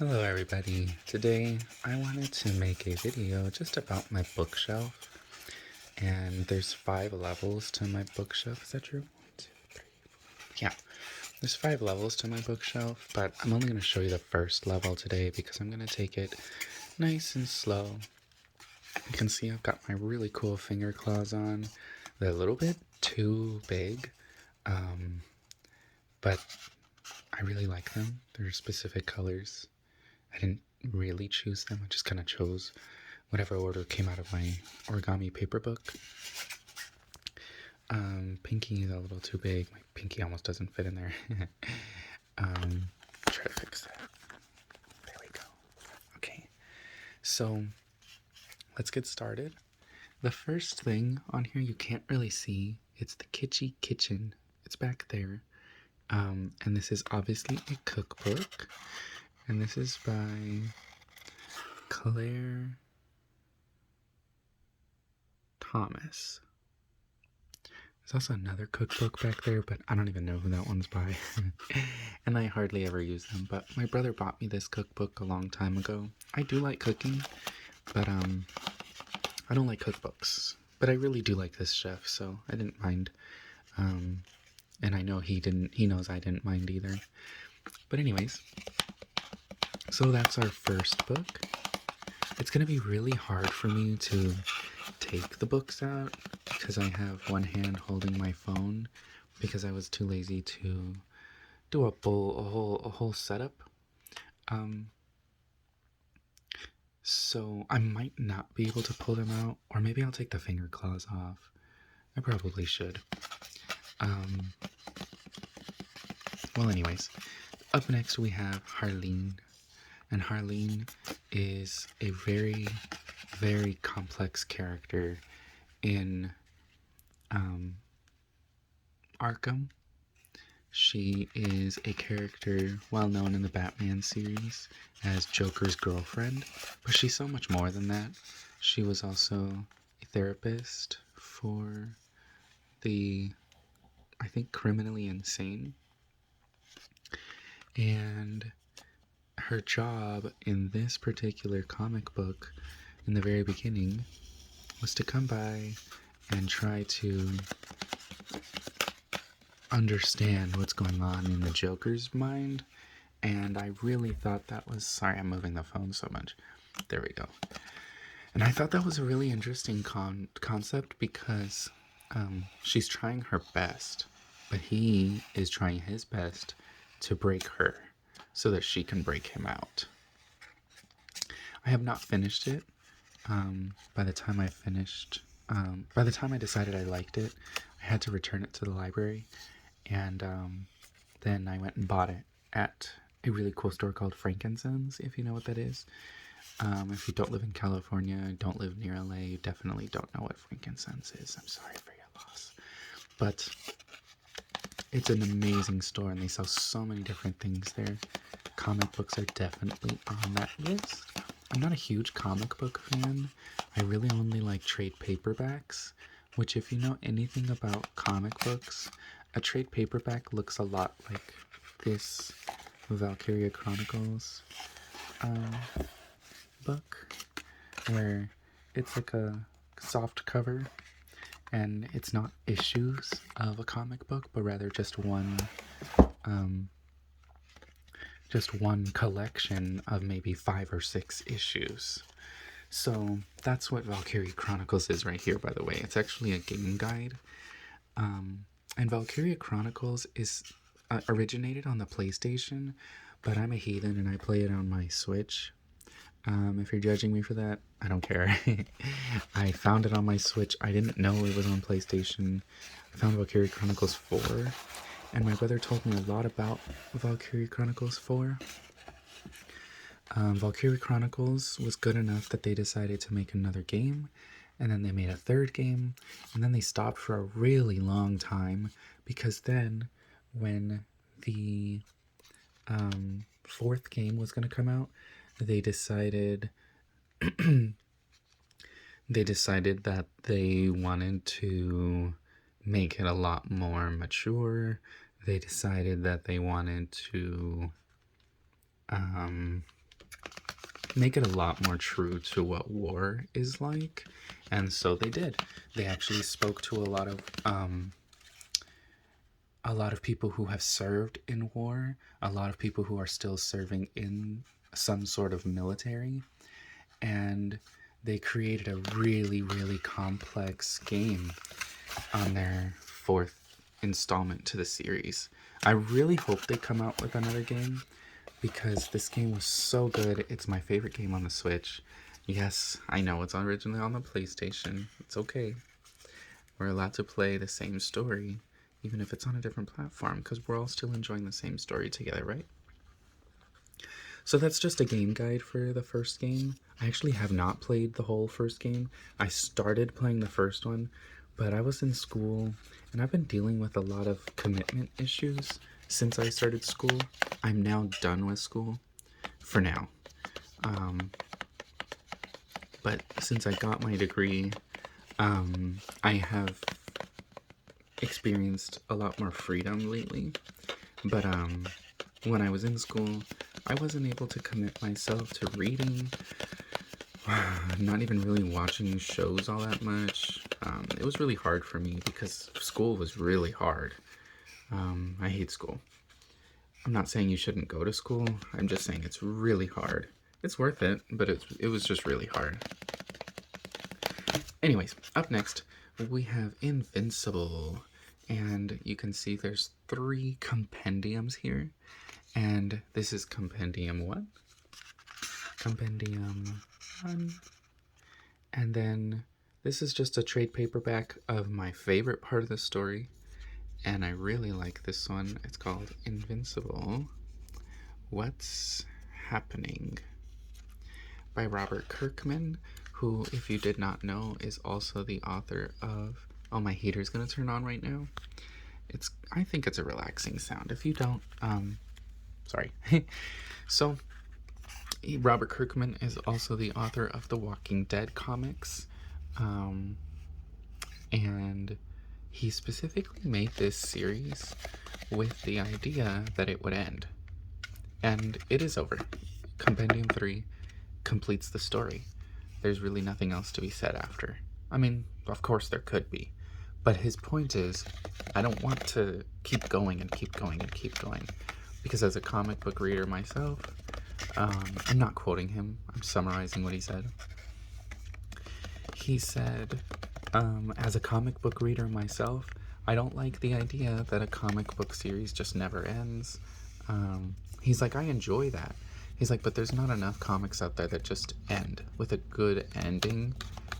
Hello everybody. Today I wanted to make a video just about my bookshelf, and there's 5 levels to my bookshelf. Is that true? 1, 2, 3, 4. Yeah, there's 5 levels to my bookshelf, but I'm only going to show you the first level today because I'm going to take it nice and slow. You can see I've got my really cool finger claws on. They're a little bit too big, but I really like them. They're specific colors. I didn't really choose them. I just kind of chose whatever order came out of my origami paper book. Pinky is a little too big. My pinky almost doesn't fit in there. Try to fix that. There we go. Okay, so let's get started. The first thing on here you can't really see. It's the Kitschy Kitchen. It's back there. And this is obviously a cookbook. And this is by Claire Thomas. There's also another cookbook back there, but I don't even know who that one's by. And I hardly ever use them, but my brother bought me this cookbook a long time ago. I do like cooking, but I don't like cookbooks. But I really do like this chef, so I didn't mind. And I know he knows I didn't mind either. But anyways, so that's our first book. It's going to be really hard for me to take the books out because I have one hand holding my phone because I was too lazy to do a whole setup. So I might not be able to pull them out, or maybe I'll take the finger claws off. I probably should. Well, anyways, up next we have Harleen. And Harleen is a very, very complex character in Arkham. She is a character well known in the Batman series as Joker's girlfriend, but she's so much more than that. She was also a therapist for the, I think, criminally insane. And her job in this particular comic book in the very beginning was to come by and try to understand what's going on in the Joker's mind. And I really thought that was... Sorry, I'm moving the phone so much. There we go. And I thought that was a really interesting concept because she's trying her best, but he is trying his best to break her so that she can break him out. I have not finished it. By the time I decided I liked it, I had to return it to the library, and then I went and bought it at a really cool store called Frankincense, if you know what that is. If you don't live in California, don't live near LA, you definitely don't know what Frankincense is. I'm sorry for your loss. But it's an amazing store, and they sell so many different things there. Comic books are definitely on that list. I'm not a huge comic book fan. I really only like trade paperbacks, which, if you know anything about comic books, a trade paperback looks a lot like this Valkyria Chronicles book, where it's like a soft cover and it's not issues of a comic book, but rather just one collection of maybe 5 or 6 issues. So that's what Valkyria Chronicles is right here, by the way. It's actually a game guide. And Valkyria Chronicles is originated on the PlayStation, but I'm a heathen and I play it on my Switch. If you're judging me for that, I don't care. I found it on my Switch. I didn't know it was on PlayStation. I found Valkyria Chronicles 4, and my brother told me a lot about Valkyria Chronicles 4. Valkyria Chronicles was good enough that they decided to make another game, and then they made a third game, and then they stopped for a really long time, because then when the fourth game was going to come out, they decided that they wanted to make it a lot more mature. They decided that they wanted to make it a lot more true to what war is like. And so they did. They actually spoke to a lot of people who have served in war, a lot of people who are still serving in some sort of military, and they created a really, really complex game on their fourth installment to the series. I really hope they come out with another game because this game was so good. It's my favorite game on the Switch. Yes, I know it's originally on the PlayStation. It's okay. We're allowed to play the same story, even if it's on a different platform, because we're all still enjoying the same story together, right? So that's just a game guide for the first game. I actually have not played the whole first game. I started playing the first one, but I was in school and I've been dealing with a lot of commitment issues since I started school. I'm now done with school for now. But since I got my degree, I have experienced a lot more freedom lately. But when I was in school, I wasn't able to commit myself to reading, not even really watching shows all that much. It was really hard for me because school was really hard. I hate school. I'm not saying you shouldn't go to school. I'm just saying it's really hard. It's worth it, but it was just really hard. Anyways, up next, we have Invincible. And you can see there's 3 compendiums here. And this is Compendium 1. Compendium 1. And then this is just a trade paperback of my favorite part of the story. And I really like this one. It's called Invincible. What's Happening? By Robert Kirkman, who, if you did not know, is also the author of... Oh, my heater's gonna turn on right now. I think it's a relaxing sound. If you don't, sorry. So, Robert Kirkman is also the author of the Walking Dead comics. And he specifically made this series with the idea that it would end. And it is over. Compendium 3 completes the story. There's really nothing else to be said after. I mean, of course there could be. But his point is, I don't want to keep going and keep going and keep going. Because as a comic book reader myself, I'm not quoting him, I'm summarizing what he said. He said, as a comic book reader myself, I don't like the idea that a comic book series just never ends. He's like, I enjoy that. He's like, but there's not enough comics out there that just end with a good ending.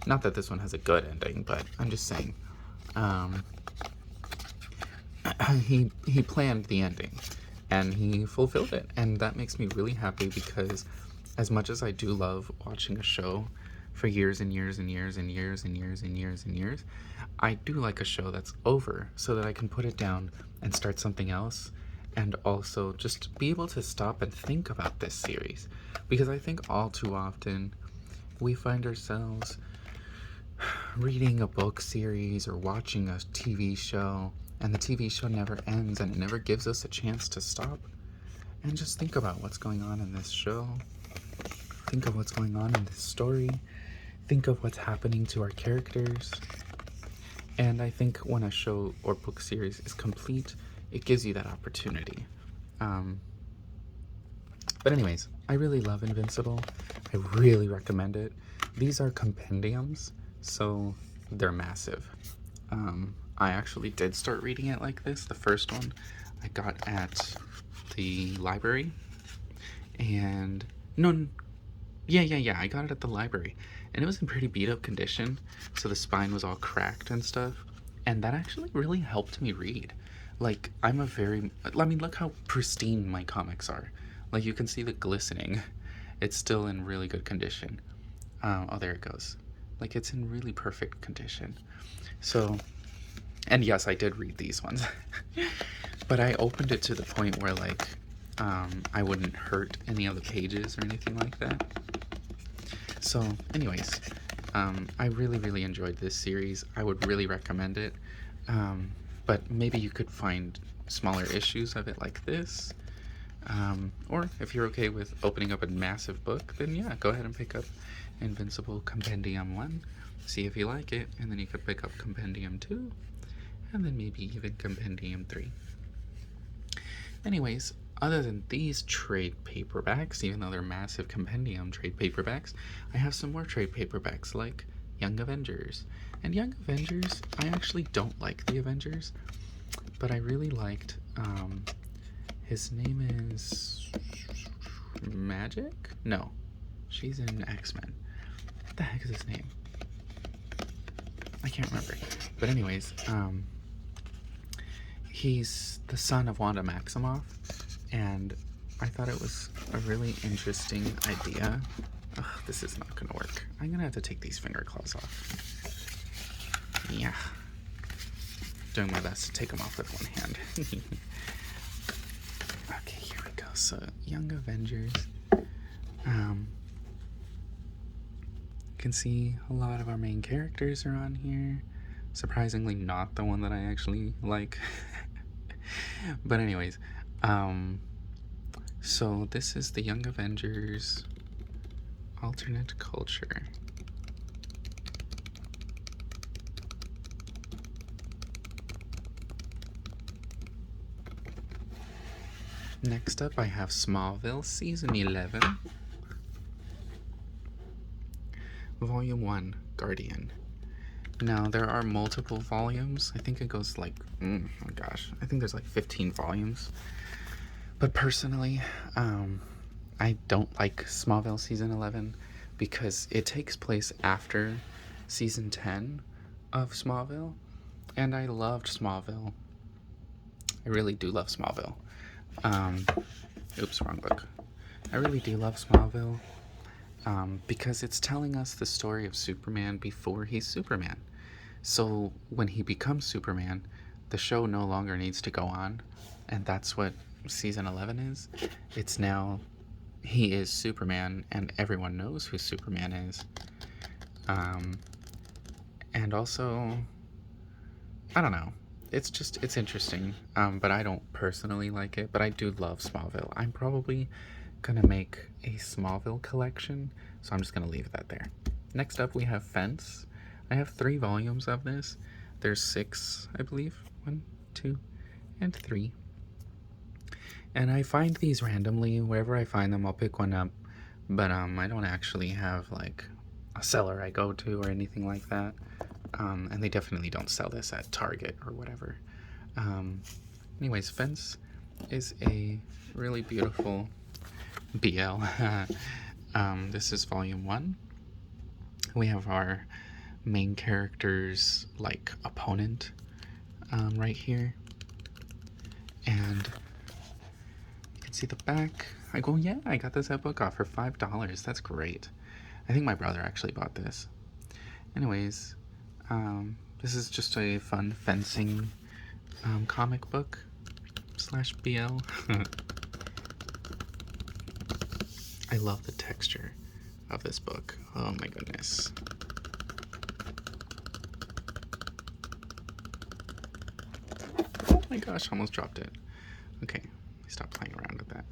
Not that this one has a good ending, but I'm just saying. He planned the ending and he fulfilled it, and that makes me really happy because as much as I do love watching a show for years and years and years and years and years and years and years, I do like a show that's over so that I can put it down and start something else, and also just be able to stop and think about this series, because I think all too often we find ourselves reading a book series or watching a TV show, and the TV show never ends and it never gives us a chance to stop and just think about what's going on in this show, think of what's going on in this story, think of what's happening to our characters. And I think when a show or book series is complete, it gives you that opportunity. But anyways, I really love Invincible. I really recommend it. These are compendiums, so they're massive. I actually did start reading it like this. The first one I got at the library. And no, yeah, I got it at the library. And it was in pretty beat up condition, so the spine was all cracked and stuff. And that actually really helped me read. Like, I mean, look how pristine my comics are. Like, you can see the glistening. It's still in really good condition. Oh, there it goes. Like, it's in really perfect condition. So, and yes, I did read these ones. But I opened it to the point where, like, I wouldn't hurt any of the pages or anything like that. So, anyways, I really, really enjoyed this series. I would really recommend it. But maybe you could find smaller issues of it like this. Or if you're okay with opening up a massive book, then yeah, go ahead and pick up Invincible Compendium 1, see if you like it, and then you could pick up Compendium 2, and then maybe even Compendium 3. Anyways, other than these trade paperbacks, even though they're massive compendium trade paperbacks, I have some more trade paperbacks like Young Avengers. And Young Avengers, I actually don't like the Avengers, but I really liked, his name is Magic? No, she's in X-Men. What the heck is his name? I can't remember. But anyways, he's the son of Wanda Maximoff, and I thought it was a really interesting idea. Ugh, this is not gonna work. I'm gonna have to take these finger claws off. Yeah. Doing my best to take them off with one hand. Okay, here we go. So, Young Avengers. You can see a lot of our main characters are on here. Surprisingly, not the one that I actually like. But anyways, so this is the Young Avengers alternate culture. Next up, I have Smallville Season 11, Volume 1, Guardian. Now, there are multiple volumes. I think it goes like, oh my gosh, I think there's like 15 volumes. But personally, I don't like Smallville Season 11 because it takes place after Season 10 of Smallville. And I loved Smallville. I really do love Smallville. Oops, wrong book. I really do love Smallville because it's telling us the story of Superman before he's Superman. So when he becomes Superman, the show no longer needs to go on, and that's what season 11 is. It's now he is Superman, and everyone knows who Superman is. And also, I don't know. It's interesting, but I don't personally like it, but I do love Smallville. I'm probably gonna make a Smallville collection, so I'm just gonna leave that there. Next up, we have Fence. I have 3 volumes of this. There's 6, I believe. 1, 2, and 3. And I find these randomly. Wherever I find them, I'll pick one up. But I don't actually have like a seller I go to or anything like that. And they definitely don't sell this at Target or whatever. Anyways, Fence is a really beautiful BL. This is volume 1. We have our main character's like opponent right here. And you can see the back. I go, yeah, I got this at Book Off for $5. That's great. I think my brother actually bought this. Anyways, this is just a fun fencing comic book / BL. I love the texture of this book. Oh my goodness. Oh my gosh, almost dropped it. Okay, stop playing around with that.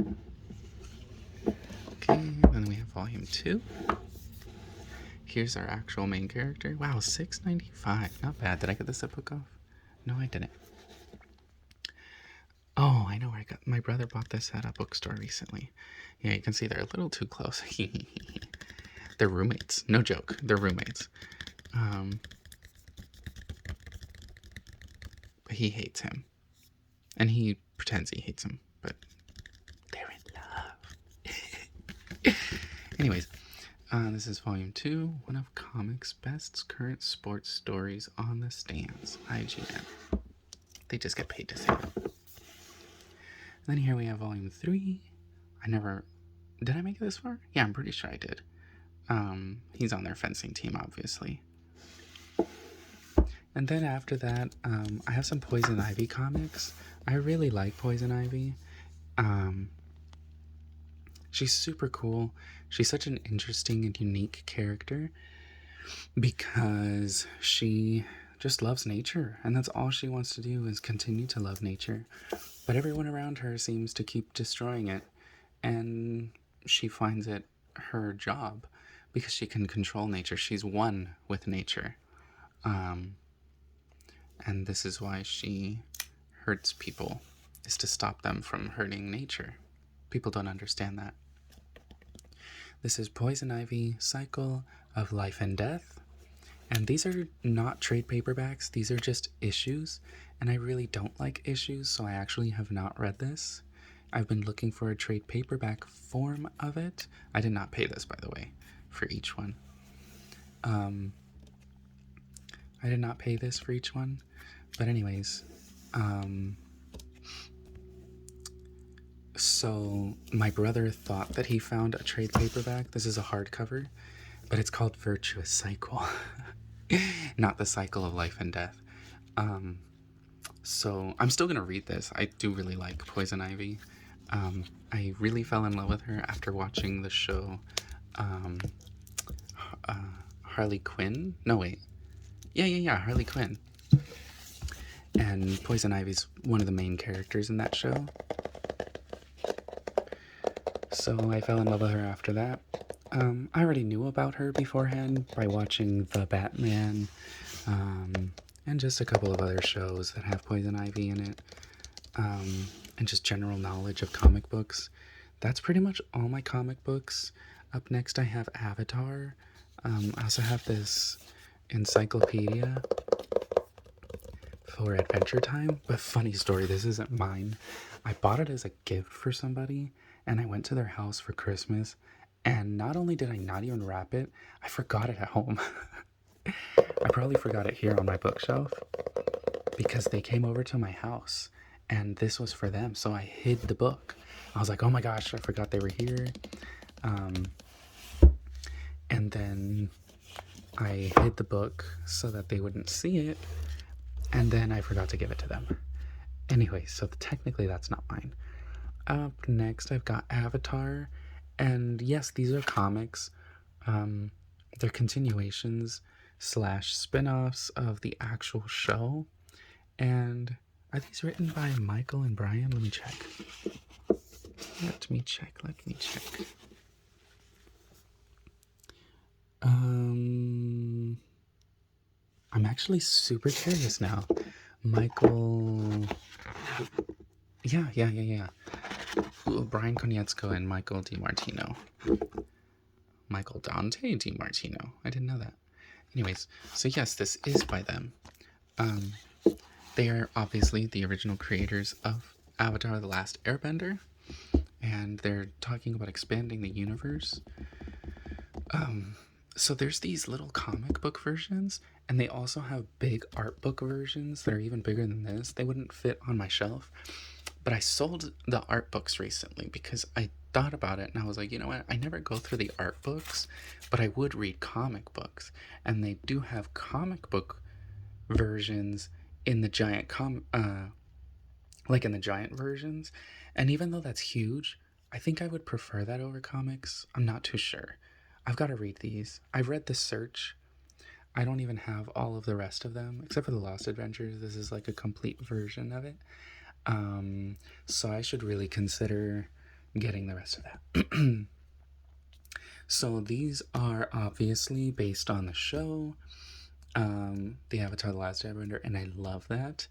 Okay, then we have volume 2. Here's our actual main character. Wow, $6.95. Not bad. Did I get this at Book Off? No, I didn't. Oh, I know where I got. My brother bought this at a bookstore recently. Yeah, you can see they're a little too close. They're roommates. No joke. They're roommates. But he hates him. And he pretends he hates him. But they're in love. Anyways, this is volume 2. One of comics' best current sports stories on the stands. IGN. They just get paid to say that. Then here we have volume 3. Did I make it this far? Yeah, I'm pretty sure I did. He's on their fencing team, obviously. And then after that, I have some Poison Ivy comics. I really like Poison Ivy. She's super cool. She's such an interesting and unique character because she just loves nature, and that's all she wants to do is continue to love nature. But everyone around her seems to keep destroying it, and she finds it her job because she can control nature. She's one with nature. Um, and this is why she hurts people, is to stop them from hurting nature. People don't understand that. This is Poison Ivy, Cycle of Life and Death. And these are not trade paperbacks, these are just issues. And I really don't like issues, so I actually have not read this. I've been looking for a trade paperback form of it. I did not pay this, by the way, for each one. I did not pay this for each one. But anyways, so my brother thought that he found a trade paperback. This is a hardcover, but it's called Virtuous Cycle. Not the cycle of life and death. So I'm still gonna read this. I do really like Poison Ivy. I really fell in love with her after watching the show Harley Quinn. No, wait. Yeah, Harley Quinn. And Poison Ivy's one of the main characters in that show. So I fell in love with her after that. I already knew about her beforehand by watching The Batman, and just a couple of other shows that have Poison Ivy in it, and just general knowledge of comic books. That's pretty much all my comic books. Up next I have Avatar. I also have this encyclopedia for Adventure Time, but funny story, this isn't mine. I bought it as a gift for somebody, and I went to their house for Christmas, and not only did I not even wrap it, I forgot it at home. I probably forgot it here on my bookshelf because they came over to my house and this was for them, so I hid the book. I was like, oh my gosh, I forgot they were here. And then I hid the book so that they wouldn't see it, and then I forgot to give it to them. Anyway, so technically that's not mine. Up next, I've got Avatar, and yes, these are comics. They're continuations slash spin-offs of the actual show. And are these written by Michael and Brian? Let me check. Let me check. I'm actually super curious now. Michael. Yeah. Ooh, Brian Konietzko and Michael DiMartino. Michael Dante DiMartino. I didn't know that. Anyways, so yes, this is by them. They are obviously the original creators of Avatar: The Last Airbender, and they're talking about expanding the universe. So there's these little comic book versions, and they also have big art book versions that are even bigger than this. They wouldn't fit on my shelf, but I sold the art books recently because I thought about it and I was like, you know what? I never go through the art books, but I would read comic books, and they do have comic book versions in the giant like in the giant versions. And even though that's huge, I think I would prefer that over comics. I'm not too sure. I've got to read these. I've read The Search. I don't even have all of the rest of them, except for The Lost Adventures. This is like a complete version of it. So I should really consider getting the rest of that. So these are obviously based on the show, the Avatar: The Last Airbender, and I love that.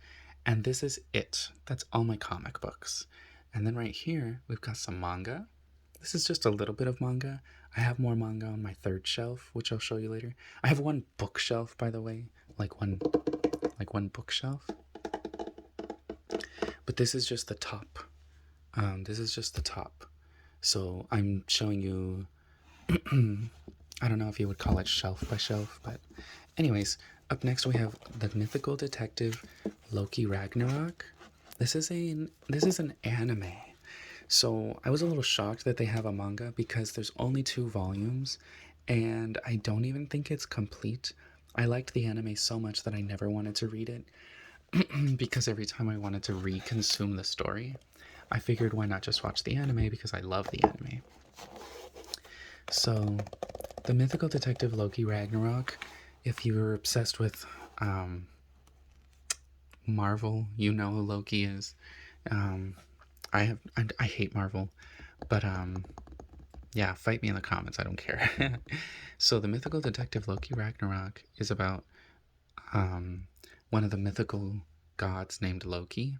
And this is it. That's all my comic books. And then right here, we've got some manga. This is just a little bit of manga. I have more manga on my third shelf, which I'll show you later. I have one bookshelf, by the way, like one bookshelf. But this is just the top. This is just the top. So I'm showing you. I don't know if you would call it shelf by shelf, but anyways, up next we have the mythical detective Loki Ragnarok. This is an anime. So I was a little shocked that they have a manga because there's only 2 volumes, and I don't even think it's complete. I liked the anime so much that I never wanted to read it because every time I wanted to reconsume the story, I figured why not just watch the anime because I love the anime. So, the mythical detective Loki Ragnarok, if you were obsessed with Marvel, you know who Loki is. Um, I hate Marvel, but yeah, fight me in the comments. I don't care. So the mythical detective Loki Ragnarok is about um, one of the mythical gods named Loki,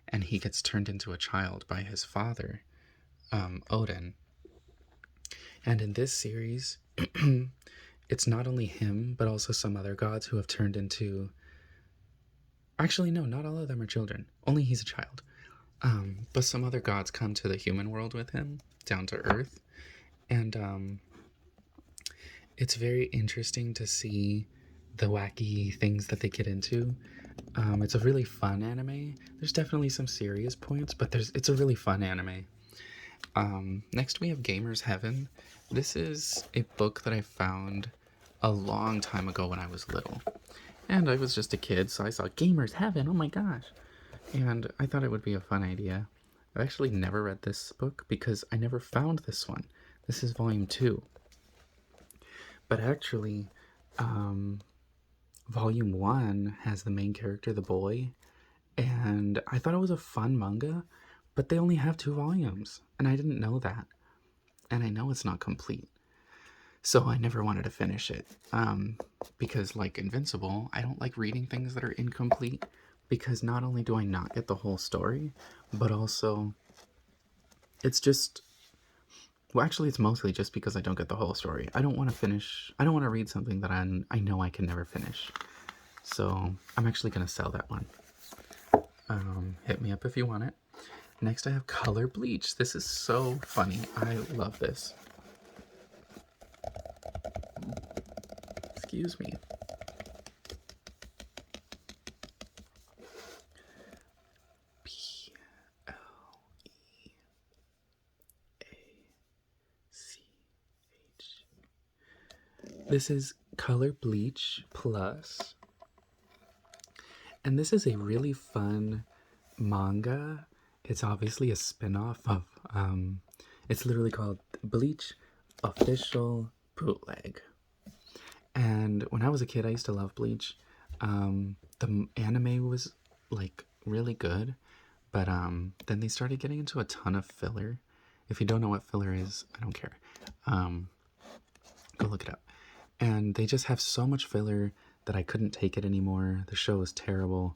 and he gets turned into a child by his father, Odin. And in this series, it's not only him, but also some other gods who have turned into. Actually, no, not all of them are children. Only he's a child. But some other gods come to the human world with him, down to Earth, and it's very interesting to see the wacky things that they get into. It's a really fun anime. There's definitely some serious points, but it's a really fun anime. Next we have Gamer's Heaven. This is a book that I found a long time ago when I was little. And I was just a kid, so I saw Gamer's Heaven, oh my gosh. And I thought it would be a fun idea. I've actually never read this book because I never found this one. This is volume 2. But actually, volume 1 has the main character, the boy, and I thought it was a fun manga, but they only have 2 volumes, and I didn't know that. And I know it's not complete. So I never wanted to finish it. Because, like Invincible, I don't like reading things that are incomplete because not only do I not get the whole story, but also it's just. Well, actually, it's mostly just because I don't get the whole story. I don't want to finish. I don't want to read something that I know I can never finish. So I'm actually going to sell that one. Hit me up if you want it. Next, I have Color Bleach. This is so funny. I love this. Excuse me. P-L-E-A-C-H. This is Color Bleach Plus. And this is a really fun manga. It's obviously a spin-off of it's literally called Bleach Official Bootleg. And when I was a kid, I used to love Bleach. The anime was like really good, but then they started getting into a ton of filler. If you don't know what filler is, I don't care. Go look it up. And they just have so much filler that I couldn't take it anymore. The show was terrible.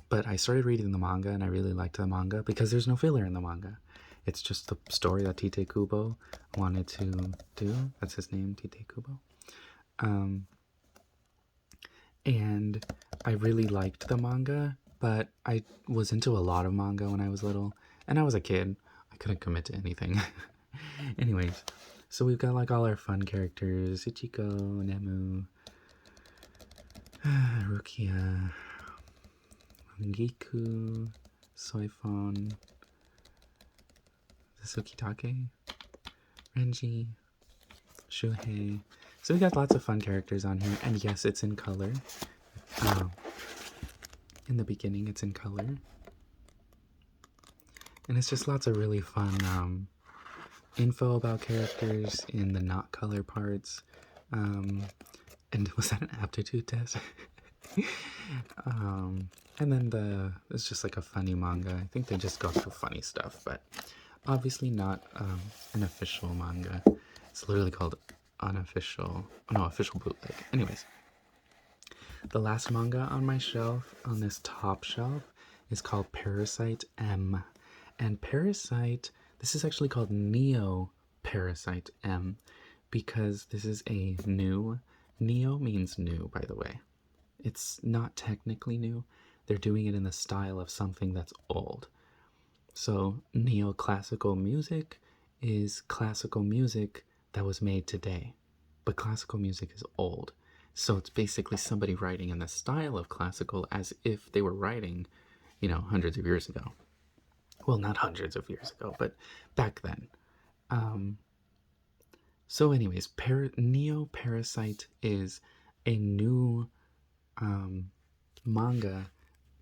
But I started reading the manga, and I really liked the manga because there's no filler in the manga. It's just the story that Tite Kubo wanted to do. That's his name, Tite Kubo. And I really liked the manga, but I was into a lot of manga when I was little, and I was a kid. I couldn't commit to anything. Anyways, so we've got like all our fun characters: Ichiko, Nemu, Rukia, Giku, Soifon, Sukitake, Renji, Shuhei. So we got lots of fun characters on here, and yes, it's in color. In the beginning, it's in color, and it's just lots of really fun info about characters in the not color parts. And was that an aptitude test? And then it's just like a funny manga. I think they just go through funny stuff, but obviously not an official manga. It's literally called official bootleg. Anyways, the last manga on my shelf, on this top shelf, is called Parasite M. And Parasite, this is actually called Neo Parasite M because this is a new. Neo means new, by the way. It's not technically new. They're doing it in the style of something that's old. So neoclassical music is classical music that was made today. But classical music is old. So it's basically somebody writing in the style of classical as if they were writing, hundreds of years ago. Well, not hundreds of years ago, but back then. So anyways, Neo Parasite is a new manga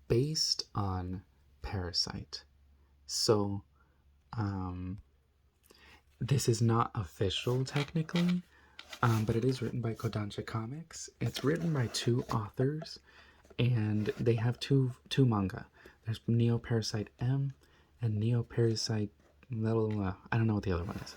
based on Parasite. So this is not official technically, but it is written by Kodansha Comics. It's written by 2 authors, and they have two manga. There's Neoparasite M and Neoparasite little, I don't know what the other one is.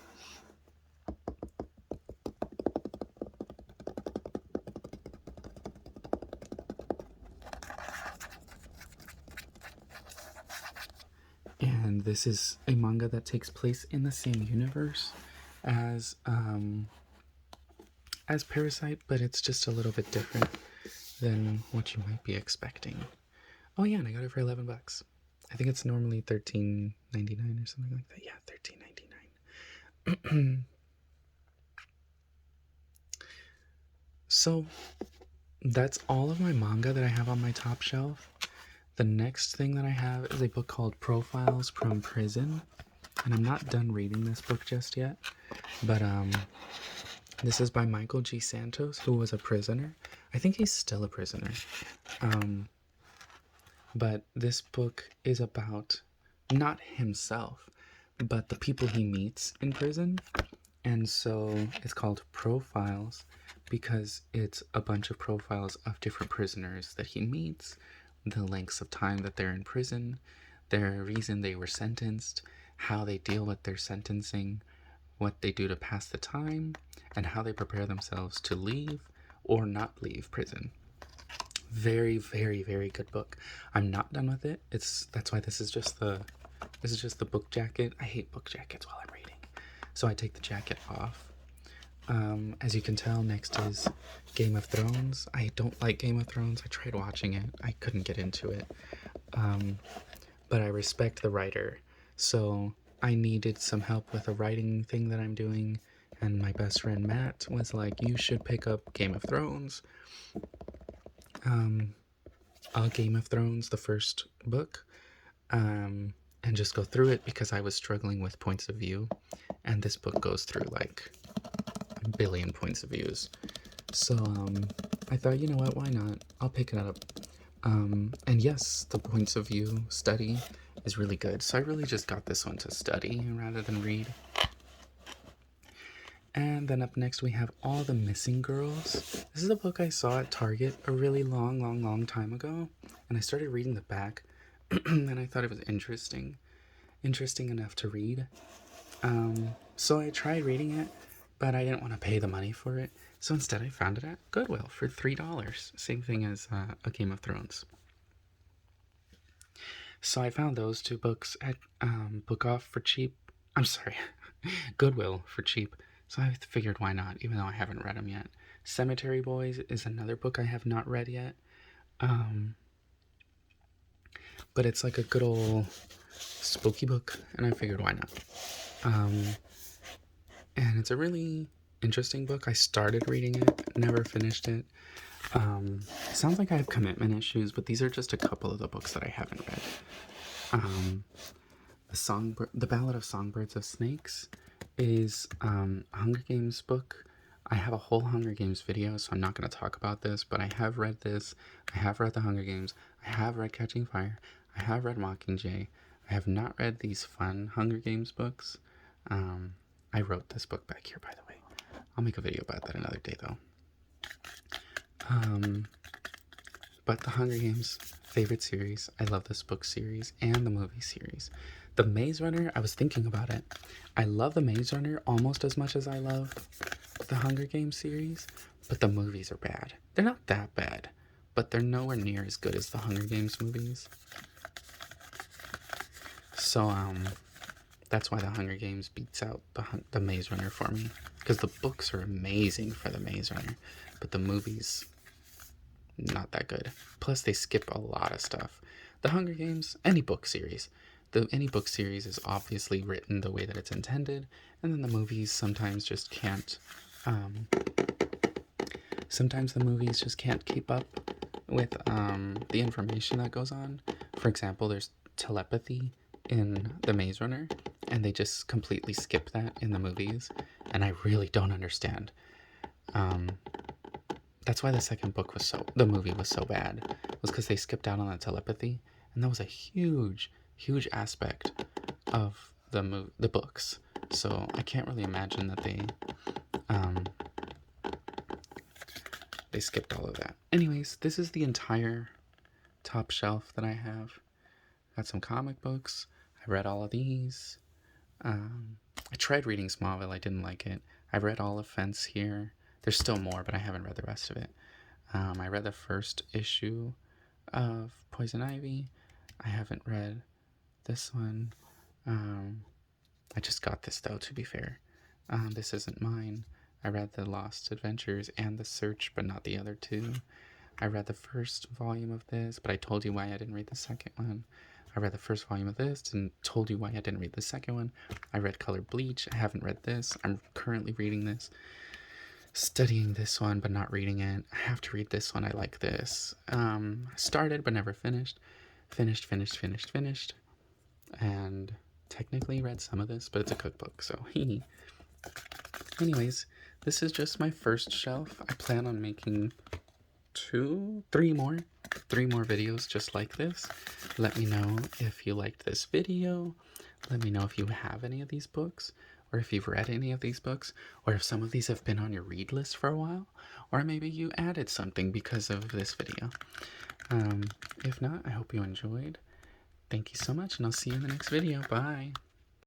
And this is a manga that takes place in the same universe as Parasite, but it's just a little bit different than what you might be expecting. Oh yeah, and I got it for $11. I think it's normally $13.99 or something like that. Yeah, $13.99. So that's all of my manga that I have on my top shelf. The next thing that I have is a book called Profiles from Prison, and I'm not done reading this book just yet, but this is by Michael G. Santos, who was a prisoner. I think he's still a prisoner. But this book is about not himself, but the people he meets in prison. And so it's called Profiles because it's a bunch of profiles of different prisoners that he meets, the lengths of time that they're in prison, their reason they were sentenced, how they deal with their sentencing, what they do to pass the time, and how they prepare themselves to leave or not leave prison. Very, very, very good book. I'm not done with it. That's why this is just the book jacket. I hate book jackets while I'm reading, so I take the jacket off. As you can tell, next is Game of Thrones. I don't like Game of Thrones. I tried watching it. I couldn't get into it. But I respect the writer, so I needed some help with a writing thing that I'm doing, and my best friend Matt was like, "You should pick up Game of Thrones." Game of Thrones, the first book, and just go through it because I was struggling with points of view, and this book goes through like a billion points of views. So I thought, you know what, why not? I'll pick it up. And yes, the points of view study is really good. So I really just got this one to study rather than read. And then up next we have All the Missing Girls. This is a book I saw at Target a really long time ago. And I started reading the back and I thought it was interesting enough to read. So I tried reading it, but I didn't want to pay the money for it. So instead I found it at Goodwill for $3. Same thing as A Game of Thrones. So I found those two books at Book Off for cheap. I'm sorry, Goodwill for cheap. So I figured why not, even though I haven't read them yet. Cemetery Boys is another book I have not read yet. But it's like a good old spooky book, and I figured why not. And it's a really interesting book. I started reading it, never finished it. Sounds like I have commitment issues, but these are just a couple of the books that I haven't read. The Ballad of Songbirds of Snakes is a Hunger Games book. I have a whole Hunger Games video, so I'm not going to talk about this, but I have read this. I have read the Hunger Games. I have read Catching Fire. I have read Mockingjay. I have not read these fun Hunger Games books. I wrote this book back here, by the way. I'll make a video about that another day, though. But the Hunger Games, favorite series. I love this book series and the movie series. The Maze Runner, I was thinking about it. I love the Maze Runner almost as much as I love the Hunger Games series, but the movies are bad. They're not that bad, but they're nowhere near as good as the Hunger Games movies. So, that's why the Hunger Games beats out the Maze Runner for me. Because the books are amazing for the Maze Runner, but the movies, not that good. Plus, they skip a lot of stuff. The Hunger Games, any book series is obviously written the way that it's intended, and then the movies sometimes just can't. Sometimes the movies just can't keep up with the information that goes on. For example, there's telepathy in The Maze Runner, and they just completely skip that in the movies, and I really don't understand. That's why the movie was so bad, was because they skipped out on the telepathy, and that was a huge aspect of the books. So I can't really imagine that they skipped all of that. Anyways, this is the entire top shelf that I have. Got some comic books. I read all of these. I tried reading Smallville. I didn't like it. I read all of Fence here. There's still more, but I haven't read the rest of it. I read the first issue of Poison Ivy. I haven't read this one. I just got this though, to be fair. This isn't mine. I read The Lost Adventures and The Search, but not the other two. I read the first volume of this, but I told you why I didn't read the second one. I read the first volume of this and told you why I didn't read the second one. I read Color Bleach. I haven't read this. I'm currently reading this. Studying this one, but not reading it. I have to read this one. I like this. Started, but never finished. Finished. And technically read some of this, but it's a cookbook, so anyways, this is just my first shelf. I plan on making three more videos just like this. Let me know if you liked this video. Let me know if you have any of these books, or if you've read any of these books, or if some of these have been on your read list for a while, or maybe you added something because of this video. If not, I hope you enjoyed. Thank you so much, and I'll see you in the next video. Bye!